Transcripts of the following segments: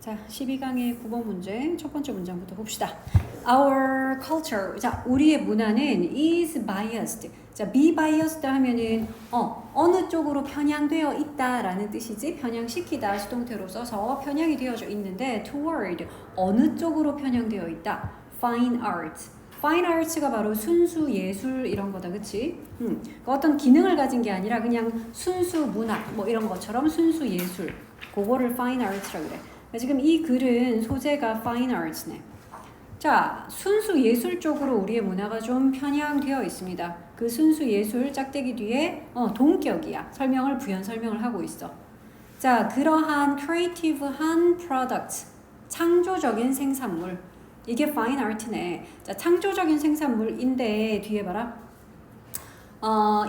자, 12강의 9번 문제 첫 번째 문장부터 봅시다. Our culture, 자, 우리의 문화는 is biased. 자, be biased 하면은 어느 쪽으로 편향되어 있다라는 뜻이지. 편향시키다 수동태로 써서 편향이 되어져 있는데 toward 어느 쪽으로 편향되어 있다. Fine arts. Fine arts가 바로 순수 예술 이런 거다, 그치? 어떤 기능을 가진 게 아니라 그냥 순수 문학 뭐 이런 것처럼 순수 예술. 그거를 fine arts라고 그래. 지금 이 글은 소재가 fine arts네. 자, 순수 예술 쪽으로 우리의 문화가 좀 편향되어 있습니다. 그 순수 예술 짝대기 뒤에 동격이야. 부연 설명을 하고 있어. 자, 그러한 creative한 product, 창조적인 생산물. 이게 fine art네. 자, 창조적인 생산물인데 뒤에 봐라.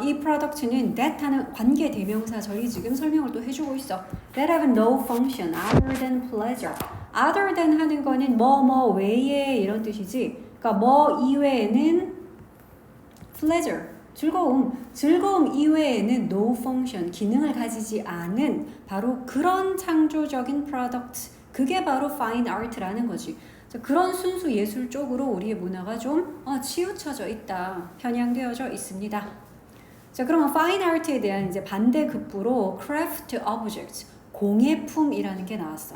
이 product는 that 하는 관계 대명사 저희 지금 설명을 또 해주고 있어. That have no function other than pleasure. Other than 하는 거는 뭐 외에 이런 뜻이지. 그러니까 뭐 이외에는 pleasure, 즐거움 이외에는 no function, 기능을 가지지 않은 바로 그런 창조적인 product. 그게 바로 fine art라는 거지. 그런 순수 예술 쪽으로 우리의 문화가 좀 치우쳐져 있다, 편향되어져 있습니다. 자, 그러면 fine art에 대한 이제 반대급부로 craft objects, 공예품이라는 게 나왔어.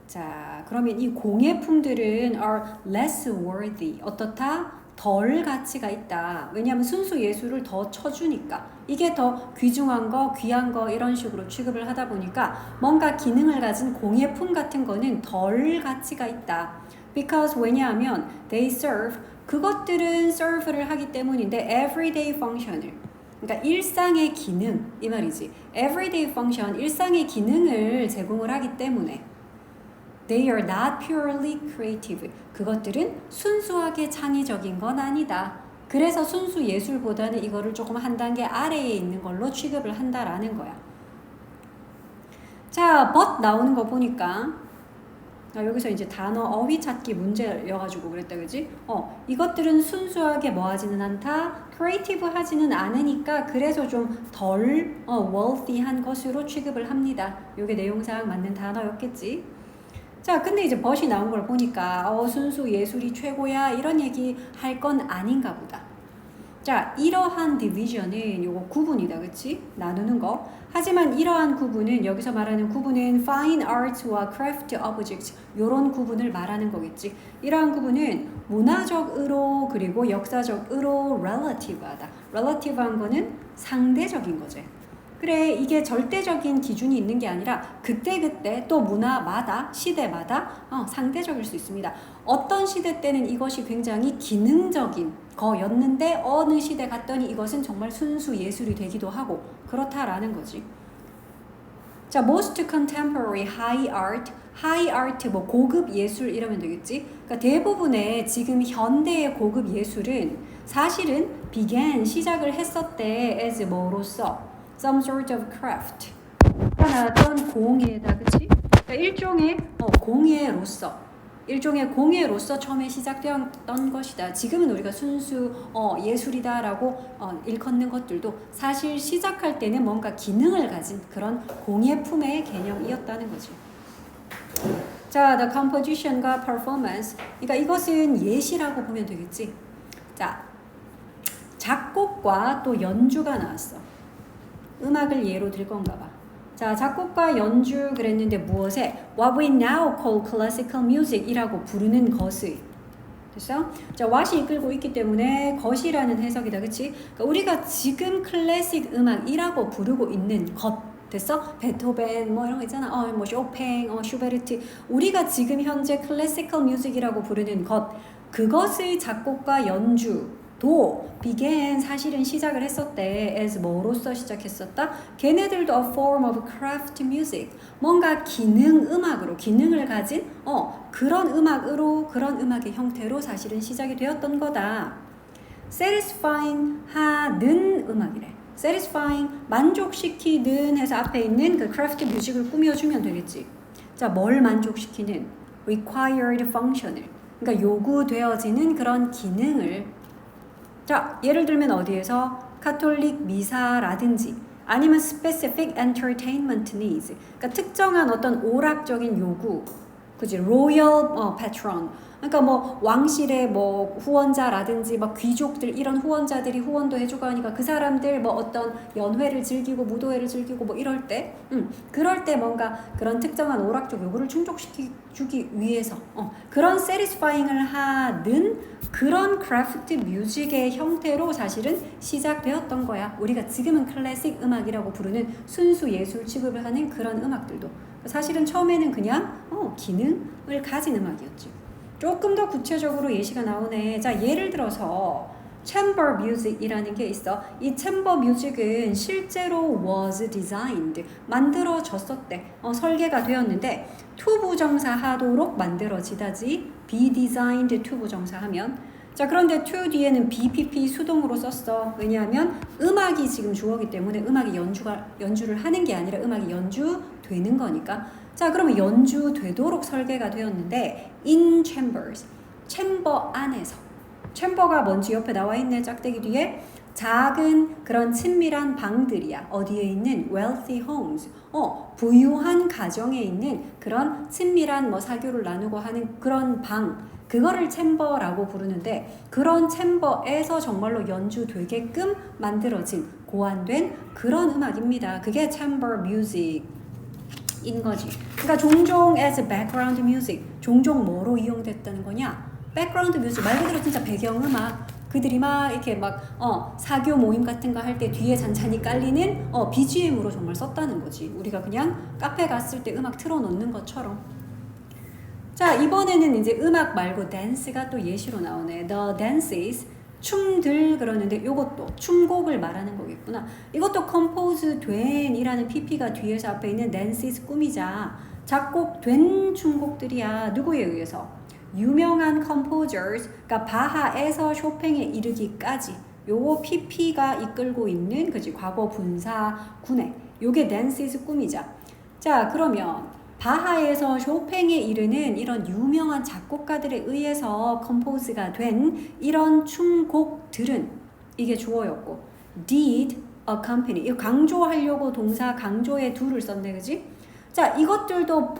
자, 그러면 이 공예품들은 are less worthy, 어떻다? 덜 가치가 있다. 왜냐하면 순수 예술을 더 쳐주니까. 이게 더 귀중한 거, 귀한 거 이런 식으로 취급을 하다 보니까 뭔가 기능을 가진 공예품 같은 거는 덜 가치가 있다. Because 왜냐하면 they serve, 그것들은 serve를 하기 때문인데 everyday function을, 그러니까 일상의 기능 이 말이지. everyday function, 일상의 기능을 제공을 하기 때문에 they are not purely creative. 그것들은 순수하게 창의적인 건 아니다. 그래서 순수 예술보다는 이거를 조금 한 단계 아래에 있는 걸로 취급을 한다라는 거야. 자, but 나오는 거 보니까 여기서 이제 단어 어휘 찾기 문제여가지고 그랬다, 그지? 이것들은 순수하게 뭐 하지는 않다, 크리에이티브 하지는 않으니까 그래서 좀 덜 wealthy한 것으로 취급을 합니다. 요게 내용상 맞는 단어였겠지? 자, 근데 이제 but이 나온 걸 보니까 순수 예술이 최고야 이런 얘기 할 건 아닌가 보다. 자, 이러한 디비전은 요거 구분이다, 그치? 나누는 거. 하지만 이러한 구분은, 여기서 말하는 구분은 fine arts와 craft objects 요런 구분을 말하는 거겠지. 이러한 구분은 문화적으로 그리고 역사적으로 relative하다. relative한 거는 상대적인 거지. 그래, 이게 절대적인 기준이 있는 게 아니라 그때그때 또 문화마다 시대마다 상대적일 수 있습니다. 어떤 시대 때는 이것이 굉장히 기능적인 거였는데 어느 시대 갔더니 이것은 정말 순수 예술이 되기도 하고 그렇다라는 거지. 자, most contemporary high art 뭐 고급 예술 이러면 되겠지. 그러니까 대부분의 지금 현대의 고급 예술은 사실은 began 시작을 했었대 as 뭐로서 some sort of craft. 어떤 공예다, 그치? 그러니까 일종의 공예로서 처음에 시작되었던 것이다. 지금은 우리가 순수 예술이다라고 일컫는 것들도 사실 시작할 때는 뭔가 기능을 가진 그런 공예품의 개념이었다는 거지. 자, the composition과 performance. 그러니까 이것은 예시라고 보면 되겠지. 자, 작곡과 또 연주가 나왔어. 음악을 예로 들 건가 봐. 자, 작곡과 연주 그랬는데 무엇에? What we now call classical music 이라고 부르는 것의. 됐어? 자, what이 이끌고 있기 때문에 것이라는 해석이다, 그치? 그러니까 우리가 지금 클래식 음악이라고 부르고 있는 것. 됐어? 베토벤 뭐 이런 거 있잖아. 뭐 쇼팽, 슈베르트. 우리가 지금 현재 클래시컬 뮤직이라고 부르는 것. 그것의 작곡과 연주도 began 사실은 시작을 했었대. as 뭐로서 시작했었다? 걔네들도 a form of craft music. 뭔가 음악으로, 기능을 가진 그런 음악으로, 그런 음악의 형태로 사실은 시작이 되었던 거다. satisfying 하는 음악이래. satisfying, 만족시키는 해서 앞에 있는 그 craft music을 꾸며주면 되겠지. 자, 뭘 만족시키는? required function을. 그러니까 요구되어지는 그런 기능을. 자, 예를 들면 어디에서? 카톨릭 미사라든지 아니면 specific entertainment needs. 그러니까 특정한 어떤 오락적인 요구. 그지? royal patron. 그러니까 뭐 왕실의 뭐 후원자라든지 막 귀족들 이런 후원자들이 후원도 해주고 하니까 그 사람들 뭐 어떤 연회를 즐기고 무도회를 즐기고 뭐 이럴 때 그럴 때 뭔가 그런 특정한 오락적 요구를 충족시켜주기 위해서 그런 satisfying을 하는 그런 크래프트 뮤직의 형태로 사실은 시작되었던 거야. 우리가 지금은 클래식 음악이라고 부르는 순수 예술 취급을 하는 그런 음악들도 사실은 처음에는 그냥 기능을 가진 음악이었지. 조금 더 구체적으로 예시가 나오네. 자, 예를 들어서 chamber music이라는 게 있어. 이 chamber music은 실제로 was designed, 만들어졌었대. 설계가 되었는데 to 부정사 하도록 만들어지다지 be designed to 부정사 하면 자, 그런데 to 뒤에는 BPP 수동으로 썼어. 왜냐하면 음악이 지금 주어기 때문에 음악이 연주를 하는 게 아니라 음악이 연주되는 거니까. 자, 그러면 연주되도록 설계가 되었는데 in chambers, 챔버 안에서. 챔버가 뭔지 옆에 나와 있네. 짝대기 뒤에 작은 그런 친밀한 방들이야. 어디에 있는 wealthy homes, 부유한 가정에 있는 그런 친밀한 뭐 사교를 나누고 하는 그런 방, 그거를 챔버라고 부르는데 그런 챔버에서 정말로 연주되게끔 만들어진 고안된 그런 음악입니다. 그게 chamber music 인 거지. 그러니까 종종 as background music, 종종 뭐로 이용됐다는 거냐? background music 말 그대로 진짜 배경음악. 그들이 막 이렇게 막 사교 모임 같은 거 할 때 뒤에 잔잔히 깔리는 BGM으로 정말 썼다는 거지. 우리가 그냥 카페 갔을 때 음악 틀어놓는 것처럼. 자, 이번에는 이제 음악 말고 댄스가 또 예시로 나오네. The dances, 춤들 그러는데 요것도 춤곡을 말하는 거겠구나. 이것도 compose 된이라는 PP가 뒤에서 앞에 있는 dances 꾸미자. 작곡된 춤곡들이야. 누구에 의해서? 유명한 composers, 그러니까 바하에서 쇼팽에 이르기까지 요거 PP가 이끌고 있는 그지 과거 분사 군에 요게 dances 꾸미자. 자, 그러면 바하에서 쇼팽에 이르는 이런 유명한 작곡가들에 의해서 컴포즈가 된 이런 춤곡들은 이게 주어였고 did accompany, 이거 강조하려고 동사 강조에 do를 썼네. 그지? 자, 이것들도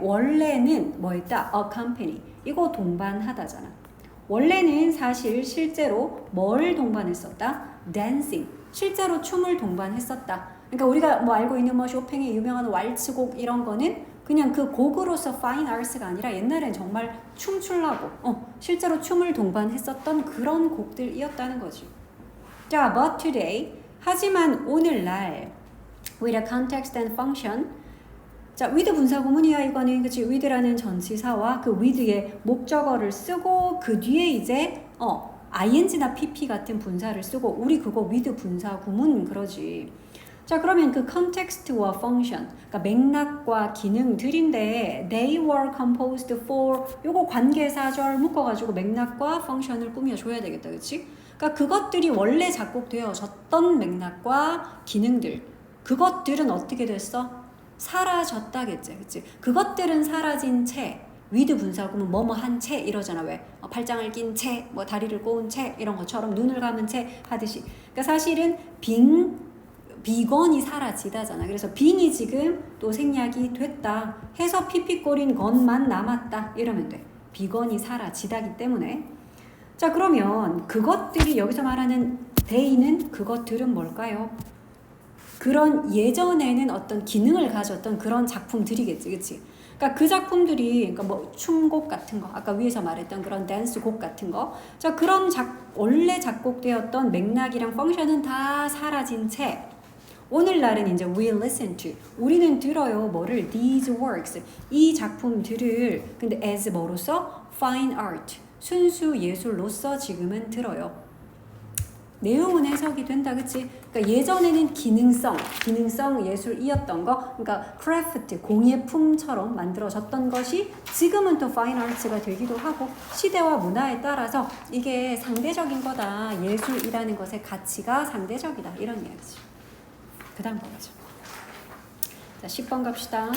원래는 뭐였다? accompany, 이거 동반하다잖아. 원래는 사실 실제로 뭘 동반했었다? dancing, 실제로 춤을 동반했었다. 그러니까 우리가 뭐 알고 있는 뭐 쇼팽의 유명한 왈츠곡 이런 거는 그냥 그 곡으로서 파인 아트가 아니라 옛날엔 정말 춤추려고 실제로 춤을 동반했었던 그런 곡들이었다는 거지. 자, but today, 하지만 오늘날 with a context and function. 자, with 분사 구문이야. 이거는 그치, with라는 전치사와 그 with의 목적어를 쓰고 그 뒤에 이제 ing나 pp 같은 분사를 쓰고 우리 그거 with 분사 구문 그러지. 자, 그러면 그 context와 function, 그러니까 맥락과 기능들인데 they were composed for, 요거 관계사절 묶어가지고 맥락과 function을 꾸며줘야 되겠다. 그치? 그러니까 그것들이 원래 작곡되어졌던 맥락과 기능들, 그것들은 어떻게 됐어? 사라졌다겠지. 그치? 그것들은 사라진 채, with 분사구문 뭐뭐 한 채 이러잖아. 왜? 팔짱을 낀 채, 뭐 다리를 꼬은 채 이런 것처럼 눈을 감은 채 하듯이. 그러니까 사실은 비건이 사라지다잖아. 그래서 빙이 지금 또 생략이 됐다 해서 피피꼴인 것만 남았다 이러면 돼. 비건이 사라지다기 때문에. 자, 그러면 그것들이 여기서 말하는 they는 그것들은 뭘까요? 그런 예전에는 어떤 기능을 가졌던 그런 작품들이겠지. 그치? 그러니까 그 작품들이 그러니까 뭐 춤곡 같은 거, 아까 위에서 말했던 그런 댄스곡 같은 거. 자, 그런 원래 작곡되었던 맥락이랑 펑션은 다 사라진 채 오늘날은 이제 we listen to, 우리는 들어요. 뭐를? these works, 이 작품들을. 근데 as 뭐로서? fine art, 순수 예술로서 지금은 들어요. 내용은 해석이 된다. 그치? 그러니까 예전에는 기능성 예술이었던 거, 그러니까 크래프트, 공예품처럼 만들어졌던 것이 지금은 또 파인 아트가 되기도 하고 시대와 문화에 따라서 이게 상대적인 거다. 예술이라는 것의 가치가 상대적이다. 이런 이야기지. 그 다음 거죠. 자, 10번 갑시다.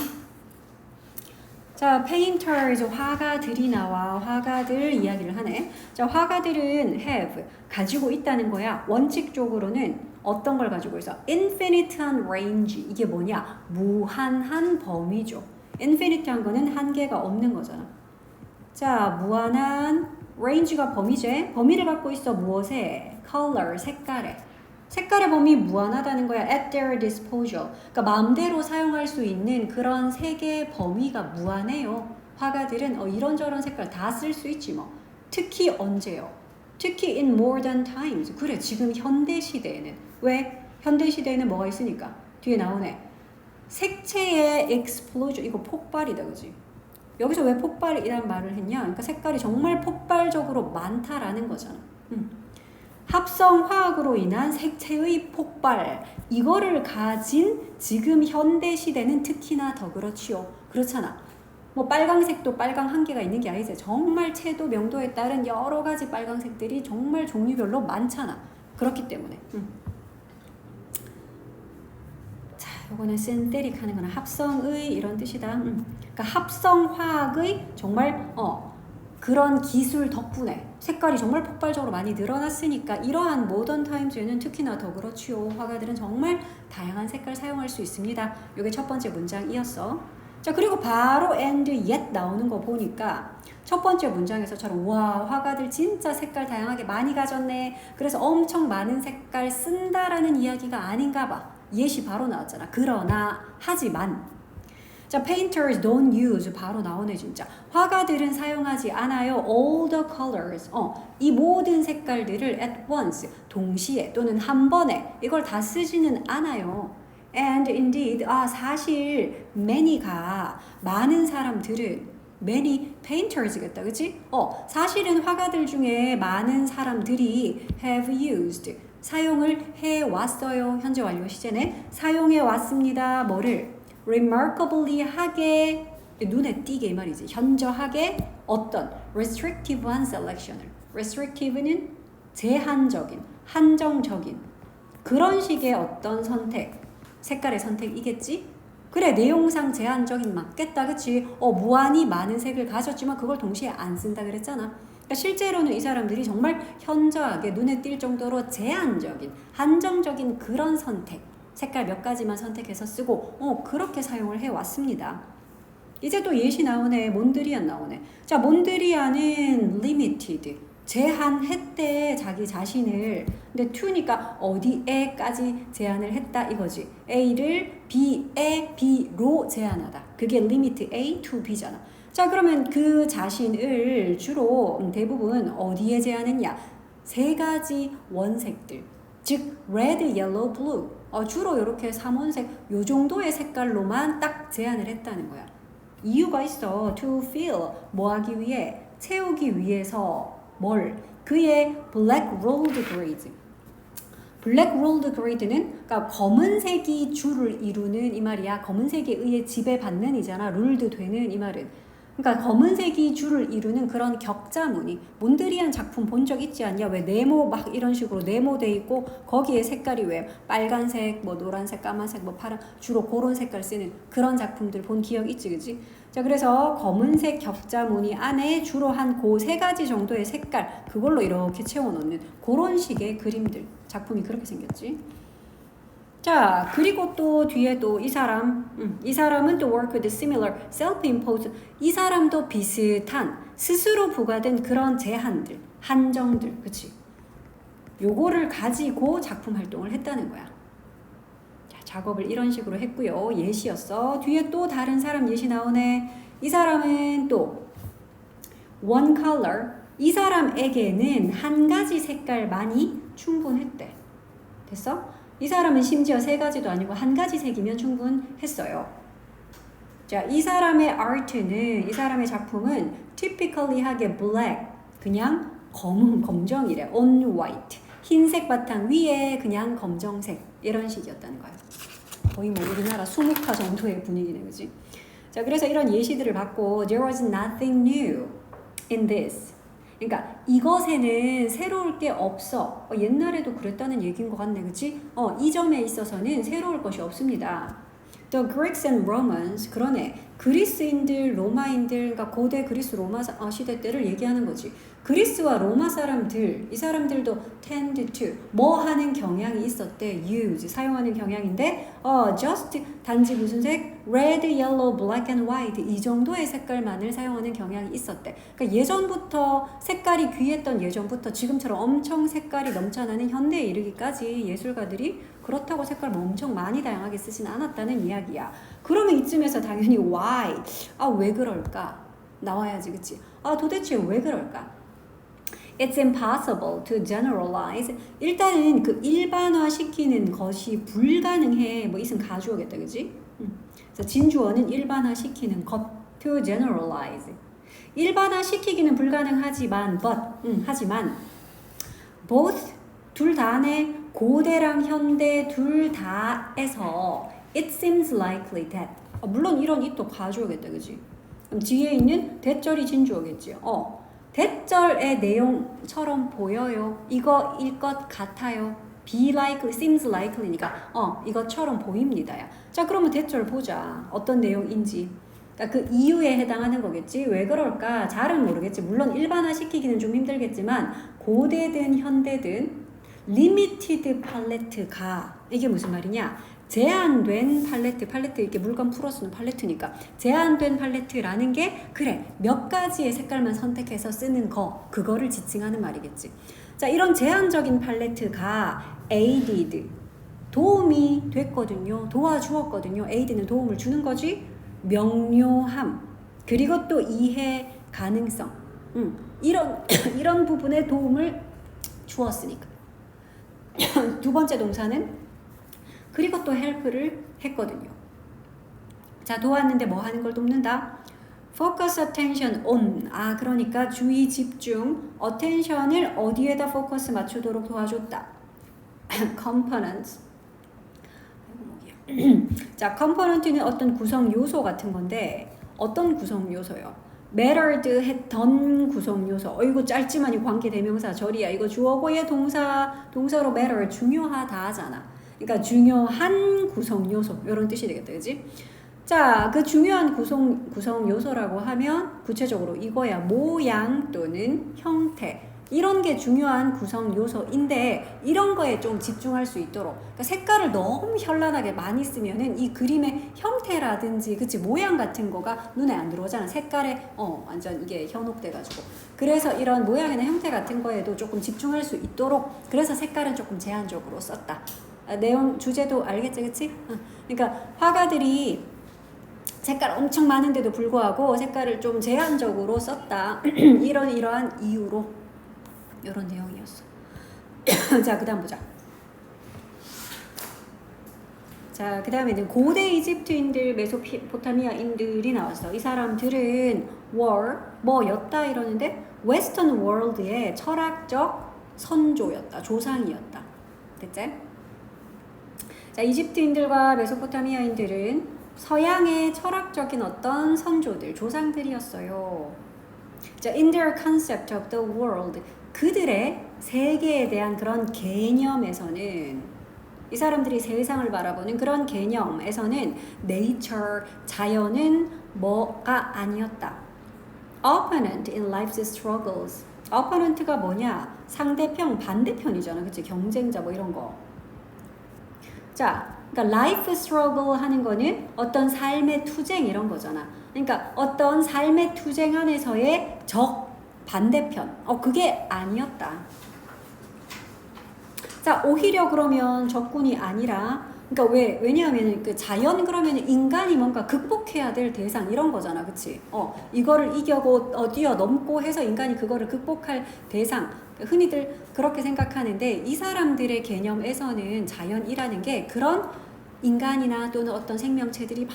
자, painters, 화가들이 나와. 화가들 이야기를 하네. 자, 화가들은 have, 가지고 있다는 거야. 원칙적으로는 어떤 걸 가지고 있어? infinite한 range. 이게 뭐냐? 무한한 범위죠. infinite한 거는 한계가 없는 거잖아. 자, 무한한 range가 범위제. 범위를 갖고 있어. 무엇에? color, 색깔에. 색깔의 범위 무한하다는 거야. at their disposal. 그러니까 마음대로 사용할 수 있는 그런 색의 범위가 무한해요. 화가들은 이런저런 색깔 다 쓸 수 있지 뭐. 특히 언제요? 특히 in modern times. 그래, 지금 현대 시대에는. 왜? 현대 시대에는 뭐가 있으니까? 뒤에 나오네. 색채의 explosion. 이거 폭발이다, 그지? 여기서 왜 폭발이라는 말을 했냐? 그러니까 색깔이 정말 폭발적으로 많다라는 거잖아. 합성화학으로 인한 색채의 폭발, 이거를 가진 지금 현대 시대는 특히나 더 그렇지요. 그렇잖아. 뭐 빨강색도 빨강 한계가 있는 게 아니지. 정말 채도 명도에 따른 여러 가지 빨강색들이 정말 종류별로 많잖아. 그렇기 때문에. 자, 요거는 synthetic 하는 거는 합성의 이런 뜻이다. 그러니까 합성화학의 정말 그런 기술 덕분에 색깔이 정말 폭발적으로 많이 늘어났으니까 이러한 모던 타임즈에는 특히나 더 그렇지요. 화가들은 정말 다양한 색깔 사용할 수 있습니다. 이게 첫 번째 문장이었어. 자, 그리고 바로 and yet 나오는 거 보니까 첫 번째 문장에서처럼 와, 화가들 진짜 색깔 다양하게 많이 가졌네. 그래서 엄청 많은 색깔 쓴다라는 이야기가 아닌가 봐. yet이 바로 나왔잖아. 그러나 하지만 자, painters don't use 바로 나오네 진짜. 화가들은 사용하지 않아요. all the colors. 이 모든 색깔들을 at once, 동시에 또는 한 번에 이걸 다 쓰지는 않아요. And indeed, 사실 many가 많은 사람들은 many painters겠다, 그치? 사실은 화가들 중에 많은 사람들이 have used 사용을 해왔어요. 현재 완료 시제네. 사용해왔습니다. 뭐를? remarkably 하게 눈에 띄게 이 말이지. 현저하게 어떤 restrictive한 selection을. restrictive는 제한적인, 한정적인 그런 식의 어떤 선택, 색깔의 선택이겠지? 그래, 내용상 제한적인 맞겠다, 그치? 무한히 많은 색을 가졌지만 그걸 동시에 안 쓴다 그랬잖아. 그러니까 실제로는 이 사람들이 정말 현저하게 눈에 띌 정도로 제한적인, 한정적인 그런 선택, 색깔 몇 가지만 선택해서 쓰고 그렇게 사용을 해왔습니다. 이제 또 예시 나오네. 몬드리안 나오네. 자, 몬드리안은 limited, 제한했대 자기 자신을. 근데 to니까 어디에까지 제한을 했다 이거지. A를 B에 B로 제한하다. 그게 limit A to B잖아. 자, 그러면 그 자신을 주로 대부분 어디에 제한했냐? 세 가지 원색들. 즉 red, yellow, blue. 주로 이렇게 삼원색 요 정도의 색깔로만 딱 제한을 했다는 거야. 이유가 있어. to fill 뭐 하기 위해? 채우기 위해서 뭘? 그의 black rolled grade. black rolled grade는 그러니까 검은색이 주를 이루는 이 말이야. 검은색에 의해 지배받는 이잖아. ruled 되는 이 말은. 그러니까 검은색이 주를 이루는 그런 격자무늬. 몬드리안 작품 본 적 있지 않냐? 왜 네모 막 이런 식으로 네모돼 있고 거기에 색깔이 왜 빨간색, 뭐 노란색, 까만색, 뭐 파란 주로 그런 색깔 쓰는 그런 작품들 본 기억 있지, 그지? 자, 그래서 검은색 격자무늬 안에 주로 한 그 세 가지 정도의 색깔 그걸로 이렇게 채워놓는 그런 식의 그림들 작품이 그렇게 생겼지. 자, 그리고 또 뒤에 또 이 사람은 또 work with similar self-imposed, 이 사람도 비슷한 스스로 부과된 그런 제한들, 한정들, 그치? 요거를 가지고 작품 활동을 했다는 거야. 자, 작업을 이런 식으로 했고요. 예시였어. 뒤에 또 다른 사람 예시 나오네. 이 사람은 또 one color, 이 사람에게는 한 가지 색깔만이 충분했대. 됐어? 이 사람은 심지어 세 가지도 아니고 한 가지 색이면 충분했어요. 자, 이 사람의 art는, 이 사람의 작품은 typically하게 black, 그냥 검정이래. on white, 흰색 바탕 위에 그냥 검정색 이런 식이었다는 거예요. 거의 뭐 우리나라 수묵화 정도의 분위기네, 그지? 자, 그래서 이런 예시들을 받고 there was nothing new in this. 그러니까 이것에는 새로울 게 없어. 옛날에도 그랬다는 얘기인 것 같네, 그치? 이 점에 있어서는 새로울 것이 없습니다. The Greeks and Romans, 그러네. 그리스인들, 로마인들, 그러니까 고대 그리스 로마 시대 때를 얘기하는 거지. 그리스와 로마 사람들, 이 사람들도 tend to 뭐 하는 경향이 있었대. use, 사용하는 경향인데 just 단지 무슨 색? red, yellow, black and white 이 정도의 색깔만을 사용하는 경향이 있었대. 그러니까 예전부터 색깔이 귀했던 예전부터 지금처럼 엄청 색깔이 넘쳐나는 현대에 이르기까지 예술가들이 그렇다고 색깔 뭐 엄청 많이 다양하게 쓰진 않았다는 이야기야. 그러면 이쯤에서 당연히 why? 왜 그럴까? 나와야지, 그치? 도대체 왜 그럴까? It's impossible to generalize. 일단은 그 일반화시키는 것이 불가능해. 뭐 있으면 가주어겠다, 그치? 그래서 진주어는 일반화시키는 것, to generalize. 일반화시키기는 불가능하지만, 하지만 both 둘 다네 고대랑 현대 둘 다에서 it seems likely that 물론 이런 it도 가주어겠다, 그치? 그럼 뒤에 있는 대절이 진주어겠지. 대절의 내용처럼 보여요. 이거일 것 같아요. be likely, seems likely니까 이것처럼 보입니다야. 자, 그러면 대절 보자. 어떤 내용인지. 그러니까 그 이유에 해당하는 거겠지. 왜 그럴까? 잘은 모르겠지. 물론 일반화시키기는 좀 힘들겠지만 고대든 현대든 limited 팔레트가 이게 무슨 말이냐? 제한된 팔레트 이렇게 물건 풀어 쓰는 팔레트니까 제한된 팔레트라는 게 그래 몇 가지의 색깔만 선택해서 쓰는 거 그거를 지칭하는 말이겠지. 자, 이런 제한적인 팔레트가 aided 도움이 됐거든요. 도와주었거든요. aid는 도움을 주는 거지. 명료함 그리고 또 이해 가능성 이런 부분에 도움을 주었으니까. 두 번째 동사는 그리고 또 help를 했거든요. 자, 도왔는데 뭐 하는 걸 돕는다? Focus attention on. 그러니까 주의 집중, attention을 어디에다 포커스 맞추도록 도와줬다. Components. 자, component는 어떤 구성 요소 같은 건데 어떤 구성 요소요? mattered 했던 구성 요소. 이거 짧지만 이 관계 대명사 절이야. 이거 주어고의 동사로 matter 중요하다 하잖아. 그러니까 중요한 구성 요소 이런 뜻이 되겠다, 그지? 자, 그 중요한 구성 요소라고 하면 구체적으로 이거야. 모양 또는 형태 이런 게 중요한 구성 요소인데 이런 거에 좀 집중할 수 있도록. 그러니까 색깔을 너무 현란하게 많이 쓰면은 이 그림의 형태라든지 그치 모양 같은 거가 눈에 안 들어오잖아. 색깔에 완전 이게 현혹돼가지고. 그래서 이런 모양이나 형태 같은 거에도 조금 집중할 수 있도록 그래서 색깔은 조금 제한적으로 썼다. 내용 주제도 알겠지, 그치? 그러니까 화가들이 색깔 엄청 많은데도 불구하고 색깔을 좀 제한적으로 썼다. 이러한 이유로 이런 내용이었어. 자, 그 다음 보자. 자, 그 다음에는 고대 이집트인들, 메소포타미아인들이 나왔어. 이 사람들은 뭐였다 이러는데 웨스턴 월드의 철학적 선조였다. 조상이었다. 됐지? 자, 이집트인들과 메소포타미아인들은 서양의 철학적인 어떤 선조들, 조상들이었어요. 자, in their concept of the world, 그들의 세계에 대한 그런 개념에서는 이 사람들이 세상을 바라보는 그런 개념에서는 nature, 자연은 뭐가 아니었다. opponent in life's struggles. opponent가 뭐냐? 상대편, 반대편이잖아. 그치? 경쟁자 뭐 이런 거. 자, 그러니까 life struggle 하는 거는 어떤 삶의 투쟁 이런 거잖아. 그러니까 어떤 삶의 투쟁 안에서의 반대편. 그게 아니었다. 자, 오히려 그러면 적군이 아니라 그러니까 왜냐하면 그 자연 그러면 인간이 뭔가 극복해야 될 대상 이런 거잖아. 그치? 이거를 이겨고 뛰어넘고 해서 인간이 그거를 극복할 대상. 흔히들 그렇게 생각하는데 이 사람들의 개념에서는 자연이라는 게 그런 인간이나 또는 어떤 생명체들이 막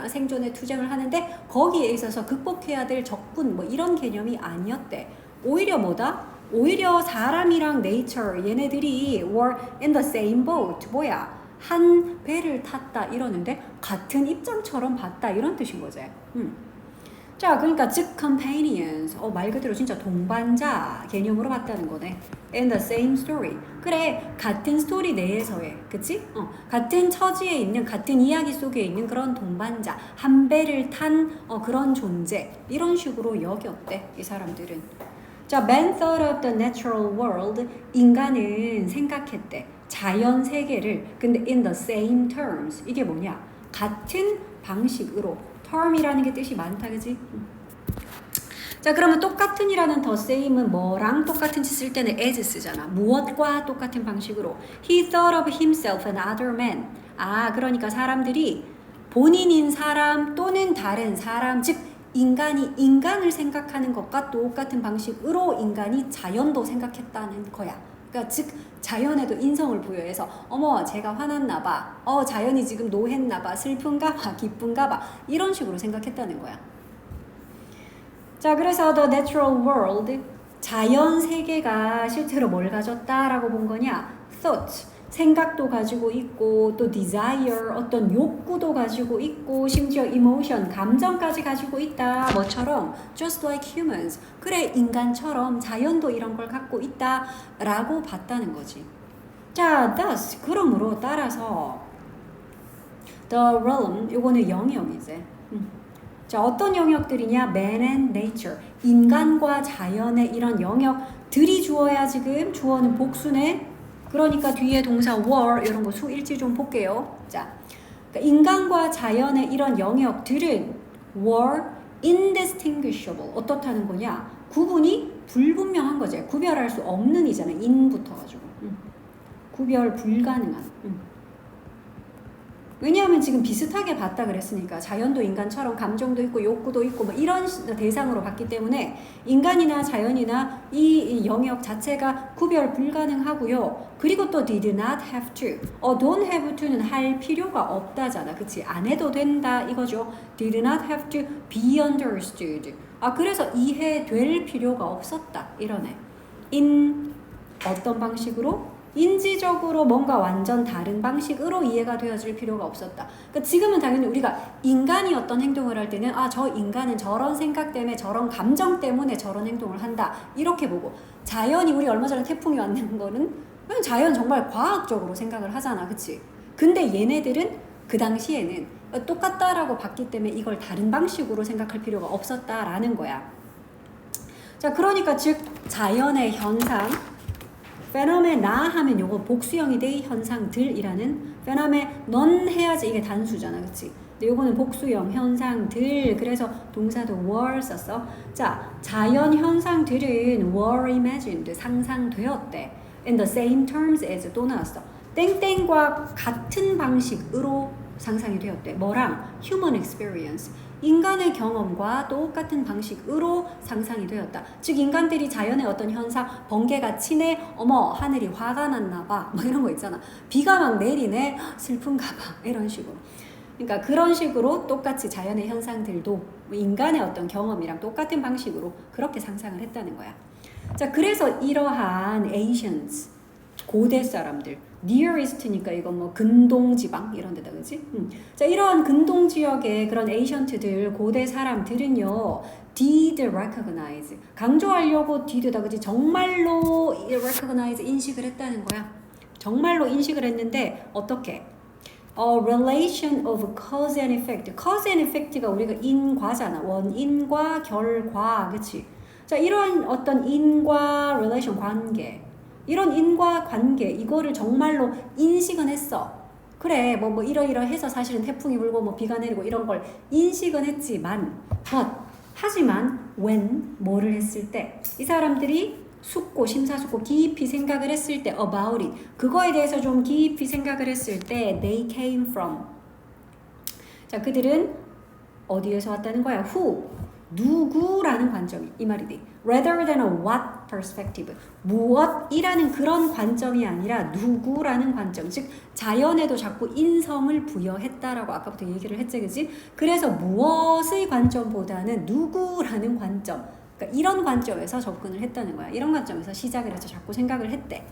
생존의 투쟁을 하는데 거기에 있어서 극복해야 될 적군 뭐 이런 개념이 아니었대. 오히려 뭐다? 오히려 사람이랑 nature 얘네들이 were in the same boat. 뭐야? 한 배를 탔다 이러는데 같은 입장처럼 봤다 이런 뜻인 거지. 자, 그러니까 즉 companions, 말 그대로 진짜 동반자 개념으로 봤다는 거네. In the same story. 그래, 같은 스토리 내에서의, 그치? 같은 처지에 있는, 같은 이야기 속에 있는 그런 동반자, 한 배를 탄 그런 존재, 이런 식으로 여겼대, 이 사람들은. 자, man thought of the natural world. 인간은 생각했대. 자연 세계를. 근데 in the same terms. 이게 뭐냐? 같은 방식으로. term이라는 게 뜻이 많다, 그지? 자, 그러면 똑같은이라는 the same은 뭐랑 똑같은지 쓸 때는 as 쓰잖아. 무엇과 똑같은 방식으로. He thought of himself and other men. 그러니까 사람들이 본인인 사람 또는 다른 사람, 즉 인간이 인간을 생각하는 것과 똑같은 방식으로 인간이 자연도 생각했다는 거야. 그러니까 즉 자연에도 인성을 부여해서 어머 제가 화났나 봐. 자연이 지금 노했나 봐. 슬픈가 봐. 기쁜가 봐. 이런 식으로 생각했다는 거야. 자, 그래서 the natural world, 자연 세계가 실제로 뭘 가졌다라고 본 거냐? thought, 생각도 가지고 있고 또 desire, 어떤 욕구도 가지고 있고 심지어 emotion, 감정까지 가지고 있다. 뭐처럼 just like humans, 그래 인간처럼 자연도 이런 걸 갖고 있다라고 봤다는 거지. 자, thus, 그러므로 따라서 the realm, 요거는 영역이지. 자, 어떤 영역들이냐? Man and nature. 인간과 자연의 이런 영역들이 주어야 지금 주어는 복수네. 그러니까 뒤에 동사 were 이런 거 수일치 좀 볼게요. 자, 그러니까 인간과 자연의 이런 영역들은 were indistinguishable. 어떻다는 거냐? 구분이 불분명한 거지. 구별할 수 없는 이잖아. in 붙어가지고. 구별 불가능한. 왜냐하면 지금 비슷하게 봤다 그랬으니까 자연도 인간처럼 감정도 있고 욕구도 있고 뭐 이런 대상으로 봤기 때문에 인간이나 자연이나 이 영역 자체가 구별 불가능하고요. 그리고 또 did not have to, don't have to는 할 필요가 없다잖아. 그치? 안 해도 된다 이거죠. did not have to be understood. 그래서 이해될 필요가 없었다 이러네. in 어떤 방식으로? 인지적으로 뭔가 완전 다른 방식으로 이해가 되어질 필요가 없었다. 그러니까 지금은 당연히 우리가 인간이 어떤 행동을 할 때는 저 인간은 저런 생각 때문에 저런 감정 때문에 저런 행동을 한다 이렇게 보고, 자연이 우리 얼마 전에 태풍이 왔는 거는 자연 정말 과학적으로 생각을 하잖아. 그치? 근데 얘네들은 그 당시에는 똑같다라고 봤기 때문에 이걸 다른 방식으로 생각할 필요가 없었다라는 거야. 자, 그러니까 즉 자연의 현상, 페노메나 하면 요거 복수형이 돼 현상들이라는, 페노메넌 해야지 이게 단수잖아. 그치? 근데 요거는 복수형 현상들, 그래서 동사도 were 썼어. 자, 자연 현상들은 were imagined, 상상되었대. In the same terms as 또 나왔어. 땡땡과 같은 방식으로 상상이 되었대. 뭐랑? human experience. 인간의 경험과 똑같은 방식으로 상상이 되었다. 즉 인간들이 자연의 어떤 현상, 번개가 치네, 어머 하늘이 화가 났나 봐, 뭐 이런 거 있잖아. 비가 막 내리네, 슬픈가 봐, 이런 식으로. 그러니까 그런 식으로 똑같이 자연의 현상들도 인간의 어떤 경험이랑 똑같은 방식으로 그렇게 상상을 했다는 거야. 자, 그래서 이러한 ancients, 고대 사람들, nearest니까 이거 뭐 근동지방 이런 데다, 그치? 자, 이러한 근동지역의 그런 ancient들, 고대 사람들은요, did recognize, 강조하려고 did다, 그치? 정말로 recognize, 인식을 했다는 거야. 정말로 인식을 했는데 어떻게? relation of cause and effect. cause and effect가 우리가 인과잖아. 원인과 결과, 그치? 자, 이런 어떤 인과 relation, 관계, 이런 인과관계, 이거를 정말로 인식은 했어. 그래, 뭐 이러이러해서 사실은 태풍이 불고 뭐 비가 내리고 이런 걸 인식은 했지만, 하지만 when, 뭐를 했을 때, 이 사람들이 숙고, 심사숙고 깊이 생각을 했을 때, about it, 그거에 대해서 좀 깊이 생각을 했을 때, they came from. 자, 그들은 어디에서 왔다는 거야? who, 누구라는 관점이 이 말이 돼. rather than a what perspective. 무엇이라는 그런 관점이 아니라 누구라는 관점. 즉 자연에도 자꾸 인성을 부여했다라고 아까부터 얘기를 했지, 그지? 그래서 무엇의 관점보다는 누구라는 관점. 그러니까 이런 관점에서 접근을 했다는 거야. 이런 관점에서 시작을 해서 자꾸 생각을 했대.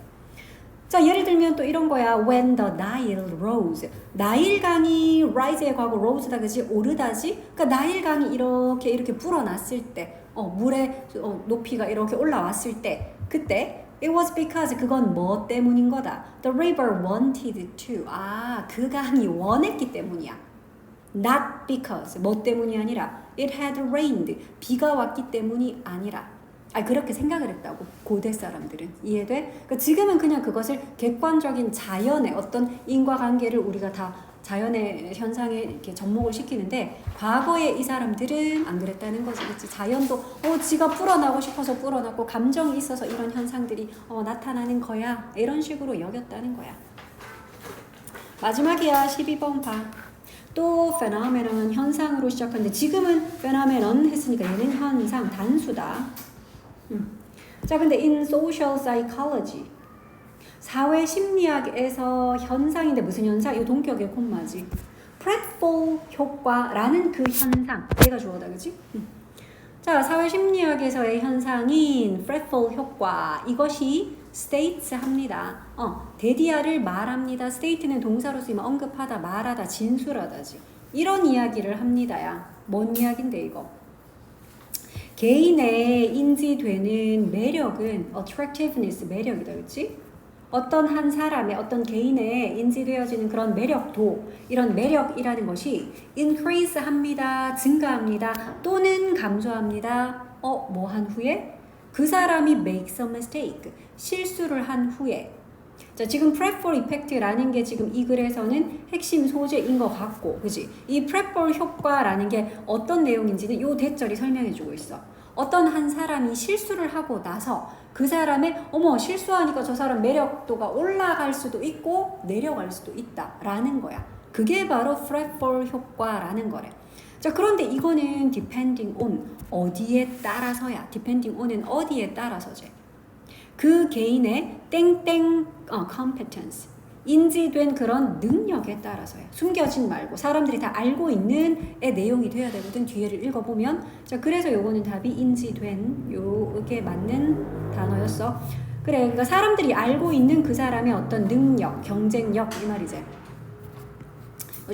자, 예를 들면 또 이런 거야. When the Nile rose. 나일강이 rise의 과거 rose다 그지? 오르다지? 그러니까 나일강이 이렇게 불어났을 때, 물의 높이가 이렇게 올라왔을 때, 그때 it was because 그건 뭐 때문인 거다. The river wanted to. 아, 그 강이 원했기 때문이야. Not because 뭐 때문이 아니라 it had rained. 비가 왔기 때문이 아니라. 그렇게 생각을 했다고 고대 사람들은. 이해돼? 그러니까 지금은 그냥 그것을 객관적인 자연의 어떤 인과관계를 우리가 다 자연의 현상에 이렇게 접목을 시키는데 과거에 이 사람들은 안 그랬다는 거지. 그치? 자연도 지가 불어나고 싶어서 불어났고 감정이 있어서 이런 현상들이 나타나는 거야. 이런 식으로 여겼다는 거야. 마지막이야. 12번 봐. 또 phenomenon 현상으로 시작하는데 지금은 phenomenon 했으니까 얘는 현상 단수다. 자, 근데 in social psychology 사회 심리학에서 현상인데 무슨 현상? 이 동격의 콤마지. pratfall 효과라는 그 현상. 얘가 주어다, 그지? 자, 사회 심리학에서의 현상인 pratfall 효과. 이것이 states 합니다. 데디아를 말합니다. state는 동사로 쓰이면 언급하다, 말하다, 진술하다지. 이런 이야기를 합니다야. 뭔 이야기인데 이거? 개인의 인지되는 매력은 attractiveness, 매력이다, 그렇지? 어떤 한 사람의 어떤 개인의 인지되어지는 그런 매력도, 이런 매력이라는 것이 increase 합니다, 증가합니다, 또는 감소합니다. 뭐 한 후에? 그 사람이 makes a mistake, 실수를 한 후에. 자, 지금 pratfall effect라는 게 지금 이 글에서는 핵심 소재인 것 같고, 그지? 이 pratfall 효과라는 게 어떤 내용인지는 요 대절이 설명해주고 있어. 어떤 한 사람이 실수를 하고 나서 그 사람의 실수하니까 저 사람 매력도가 올라갈 수도 있고 내려갈 수도 있다라는 거야. 그게 바로 pratfall 효과라는 거래. 자, 그런데 이거는 depending on 어디에 따라서야. depending on은 어디에 따라서지. 그 개인의 땡땡 competence, 인지된 그런 능력에 따라서야. 숨겨진 말고 사람들이 다 알고 있는 의 내용이 돼야 되거든. 뒤에를 읽어보면. 자, 그래서 요거는 답이 인지된 요게 맞는 단어였어. 그래, 그러니까 사람들이 알고 있는 그 사람의 어떤 능력, 경쟁력 이 말이지.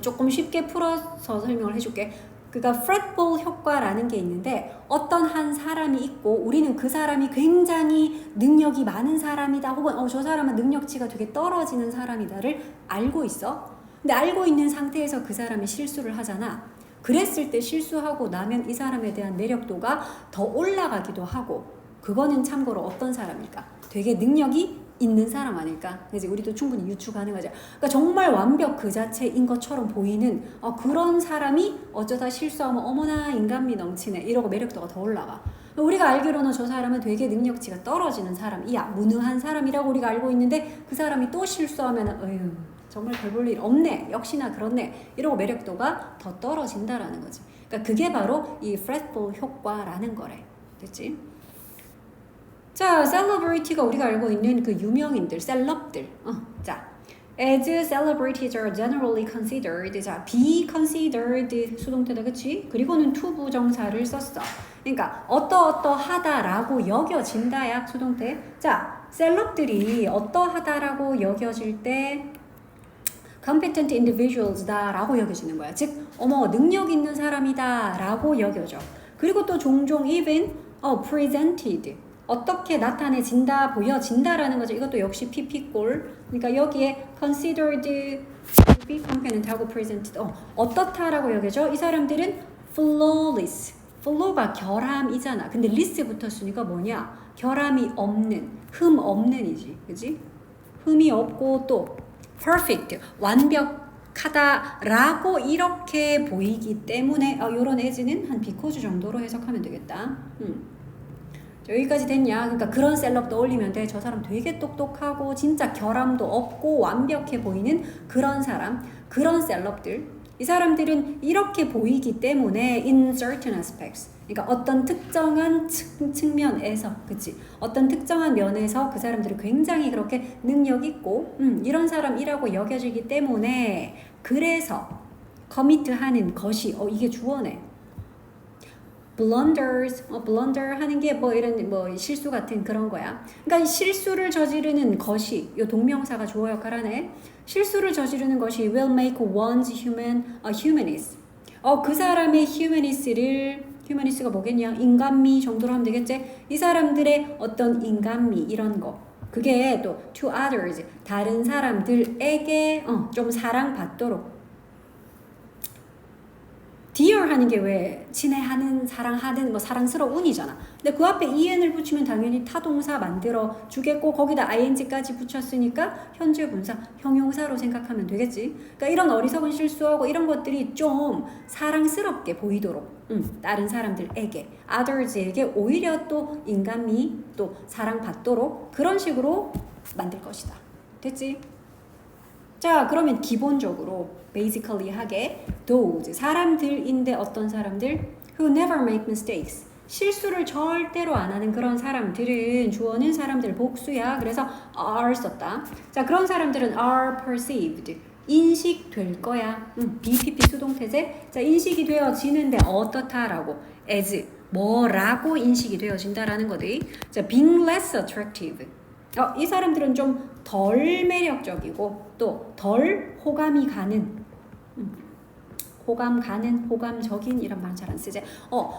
조금 쉽게 풀어서 설명을 해줄게. 그러니까 pratfall 효과라는 게 있는데 어떤 한 사람이 있고 우리는 그 사람이 굉장히 능력이 많은 사람이다 혹은 저 사람은 능력치가 되게 떨어지는 사람이다를 알고 있어. 근데 알고 있는 상태에서 그 사람이 실수를 하잖아. 그랬을 때 실수하고 나면 이 사람에 대한 매력도가 더 올라가기도 하고, 그거는 참고로 어떤 사람일까? 되게 능력이 있는 사람 아닐까? 그래서 우리도 충분히 유추 가능하죠. 그러니까 정말 완벽 그 자체인 것처럼 보이는 그런 사람이 어쩌다 실수하면 어머나 인간미 넘치네 이러고 매력도가 더 올라가. 우리가 알기로는 저 사람은 되게 능력치가 떨어지는 사람이야, 무능한 사람이라고 우리가 알고 있는데 그 사람이 또 실수하면 어휴 정말 별 볼 일 없네, 역시나 그렇네 이러고 매력도가 더 떨어진다라는 거지. 그러니까 그게 바로 이 pratfall 효과라는 거래. 됐지? 자, celebrity가 우리가 알고 있는 그 유명인들, 셀럽들. 자, as celebrities are generally considered. 자, be considered 수동태다, 그치? 그리고는 to 부정사를 썼어. 그러니까 어떠하다라고 여겨진다야, 수동태. 자, 셀럽들이 어떠하다라고 여겨질 때 competent individuals다라고 여겨지는 거야. 즉, 능력 있는 사람이다라고 여겨져. 그리고 또 종종 even presented. 어떻게 나타내진다, 보여진다라는 거죠. 이것도 역시 PP골. 그러니까 여기에 considered, to be competent 하고 presented. 어떻다라고 여겨져? 이 사람들은 flawless. flaw가 결함이잖아. 근데 less 붙었으니까 뭐냐? 결함이 없는, 흠 없는이지. 그지? 흠이 없고 또 perfect, 완벽하다라고 이렇게 보이기 때문에 요런 as는 한 because 정도로 해석하면 되겠다. 여기까지 됐냐? 그러니까 그런 셀럽 떠올리면 돼. 저 사람 되게 똑똑하고 진짜 결함도 없고 완벽해 보이는 그런 사람, 그런 셀럽들. 이 사람들은 이렇게 보이기 때문에 in certain aspects, 그러니까 어떤 특정한 측면에서, 그치? 어떤 특정한 면에서 그 사람들은 굉장히 그렇게 능력 있고 이런 사람이라고 여겨지기 때문에 그래서 커미트하는 것이 이게 주어네. blunders, blunder 하는 게 뭐 이런 뭐 실수 같은 그런 거야. 그러니까 실수를 저지르는 것이 요 동명사가 주어 역할하네. 실수를 저지르는 것이 will make one's human a humanist. 그 사람의 휴머니스가 뭐겠냐? 인간미 정도로 하면 되겠지? 이 사람들의 어떤 인간미 이런 거. 그게 또 to others, 다른 사람들에게 좀 사랑받도록. dear 하는 게 왜 친애하는, 사랑하는, 뭐 사랑스러운이잖아. 근데 그 앞에 en을 붙이면 당연히 타동사 만들어 주겠고 거기다 ing까지 붙였으니까 현재 분사, 형용사로 생각하면 되겠지. 그러니까 이런 어리석은 실수하고 이런 것들이 좀 사랑스럽게 보이도록 다른 사람들에게, others에게 오히려 또 인간미, 또 사랑받도록 그런 식으로 만들 것이다. 됐지? 자, 그러면 기본적으로 basically 하게 those 사람들인데 어떤 사람들? who never make mistakes. 실수를 절대로 안 하는 그런 사람들은 주어는 사람들 복수야. 그래서 are 썼다. 자, 그런 사람들은 are perceived. 인식될 거야. BPP 수동태제. 자, 인식이 되어지는데 어떻다라고 as 뭐라고 인식이 되어진다라는 거지. 자, being less attractive. 이 사람들은 좀 덜 매력적이고 또 덜 호감이 가는 호감적인 이런 말 잘 안 쓰지.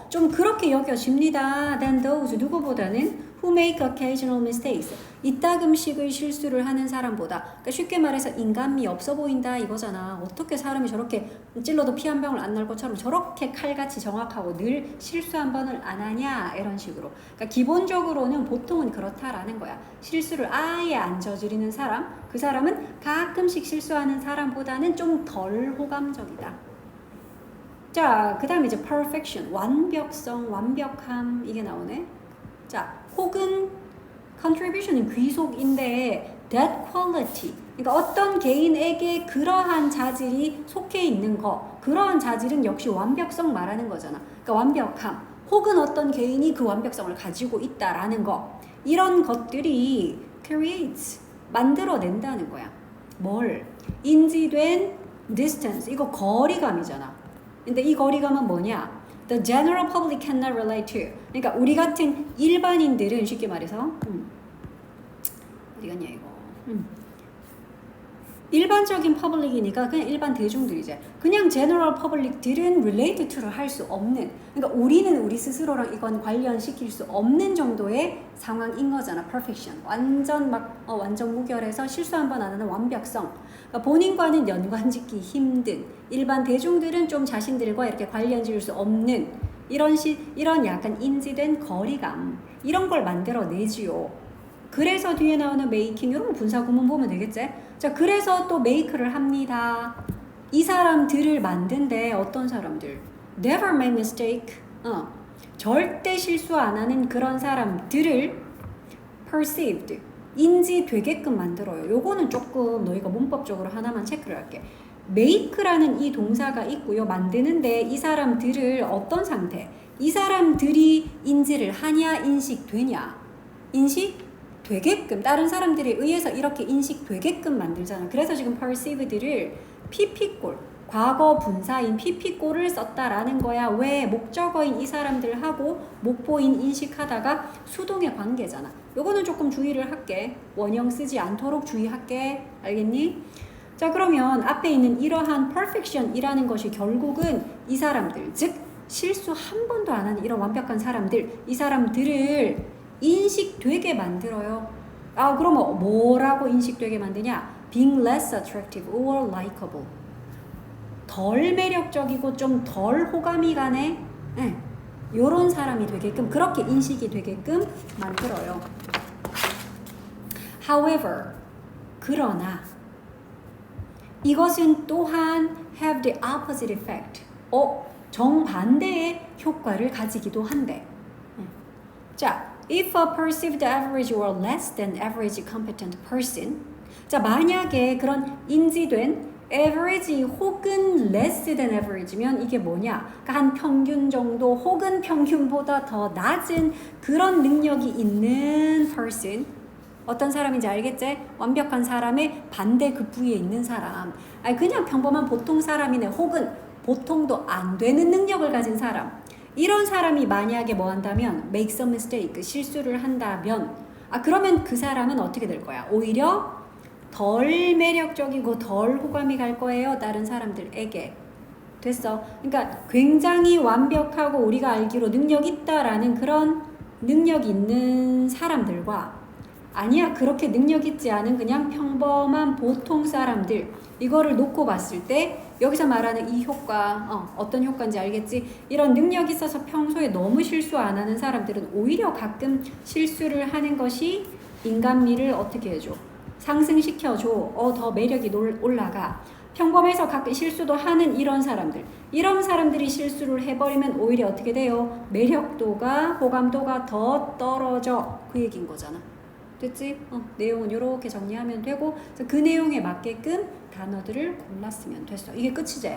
좀 그렇게 여겨집니다. than those 누구보다는 who make occasional mistakes. 이따금씩의 실수를 하는 사람보다. 그러니까 쉽게 말해서 인간미 없어 보인다 이거잖아. 어떻게 사람이 저렇게 찔러도 피 한 방울 안 날 것처럼 저렇게 칼같이 정확하고 늘 실수 한 번을 안 하냐 이런 식으로. 그러니까 기본적으로는 보통은 그렇다라는 거야. 실수를 아예 안 저지르는 사람, 그 사람은 가끔씩 실수하는 사람보다는 좀 덜 호감적이다. 자, 그 다음에 이제 perfection, 완벽성, 완벽함 이게 나오네. 자, 혹은 contribution은 귀속인데 that quality, 그러니까 어떤 개인에게 그러한 자질이 속해 있는 거, 그러한 자질은 역시 완벽성 말하는 거잖아. 그러니까 완벽함, 혹은 어떤 개인이 그 완벽성을 가지고 있다라는 거, 이런 것들이 creates, 만들어낸다는 거야. 뭘? 인지된 distance, 이거 거리감이잖아. 근데 이 거리감은 뭐냐? The general public cannot relate to. 그러니까 우리 같은 일반인들은 쉽게 말해서 어디 갔냐 이거. 일반적인 퍼블릭이니까 그냥 일반 대중들이지. 그냥 general public들은 relate to를 할 수 없는. 그러니까 우리는 우리 스스로랑 이건 관련시킬 수 없는 정도의 상황인 거잖아. perfection. 완전 완전 무결해서 실수 한 번 안 하는 완벽성. 그러니까 본인과는 연관짓기 힘든. 일반 대중들은 좀 자신들과 이렇게 관련 지을 수 없는 이런 약간 인지된 거리감. 이런 걸 만들어내지요. 그래서 뒤에 나오는 making, 이런 거 분사 구문 보면 되겠지? 자, 그래서 또 make를 합니다. 이 사람들을 만든데 어떤 사람들? Never make mistake. 절대 실수 안 하는 그런 사람들을 perceived, 인지되게끔 만들어요. 요거는 조금 너희가 문법적으로 하나만 체크를 할게. make라는 이 동사가 있고요. 만드는데 이 사람들을 어떤 상태? 이 사람들이 인지를 하냐, 인식되냐? 되게끔 다른 사람들에 의해서 이렇게 인식되게끔 만들잖아. 그래서 지금 perceived를 pp꼴, 과거 분사인 pp꼴을 썼다라는 거야. 왜? 목적어인 이 사람들하고 목보인 인식하다가 수동의 관계잖아. 요거는 조금 주의를 할게. 원형 쓰지 않도록 주의할게. 알겠니? 자, 그러면 앞에 있는 이러한 perfection이라는 것이 결국은 이 사람들, 즉 실수 한 번도 안 하는 이런 완벽한 사람들, 이 사람들을 인식되게 만들어요. 그러면 뭐라고 인식되게 만드냐? Being less attractive or likable. 덜 매력적이고 좀 덜 호감이 가네. 요런 사람이 되게끔, 그렇게 인식이 되게끔 만들어요. However, 그러나 이것은 또한 have the opposite effect. 정반대의 효과를 가지기도 한데. 자, if a perceived average or less than average competent person. 자, 만약에 그런 인지된 average 혹은 less than average면 이게 뭐냐? 그러니까 한 평균 정도 혹은 평균보다 더 낮은 그런 능력이 있는 person. 어떤 사람인지 알겠지? 완벽한 사람의 반대급부에 있는 사람. 아니 그냥 평범한 보통 사람이네. 혹은 보통도 안 되는 능력을 가진 사람. 이런 사람이 만약에 뭐 한다면 make some mistake, 실수를 한다면 그러면 그 사람은 어떻게 될 거야? 오히려 덜 매력적이고 덜 호감이 갈 거예요. 다른 사람들에게. 됐어. 그러니까 굉장히 완벽하고 우리가 알기로 능력 있다라는 그런 능력 있는 사람들과 아니야 그렇게 능력 있지 않은 그냥 평범한 보통 사람들 이거를 놓고 봤을 때 여기서 말하는 이 효과 어떤 효과인지 알겠지? 이런 능력 있어서 평소에 너무 실수 안 하는 사람들은 오히려 가끔 실수를 하는 것이 인간미를 어떻게 해줘? 상승시켜줘. 더 매력이 올라가. 평범해서 가끔 실수도 하는 이런 사람들이 실수를 해버리면 오히려 어떻게 돼요? 매력도가 호감도가 더 떨어져. 그 얘기인 거잖아. 됐지? 내용은 이렇게 정리하면 되고 그 내용에 맞게끔 단어들을 골랐으면 됐어. 이게 끝이지?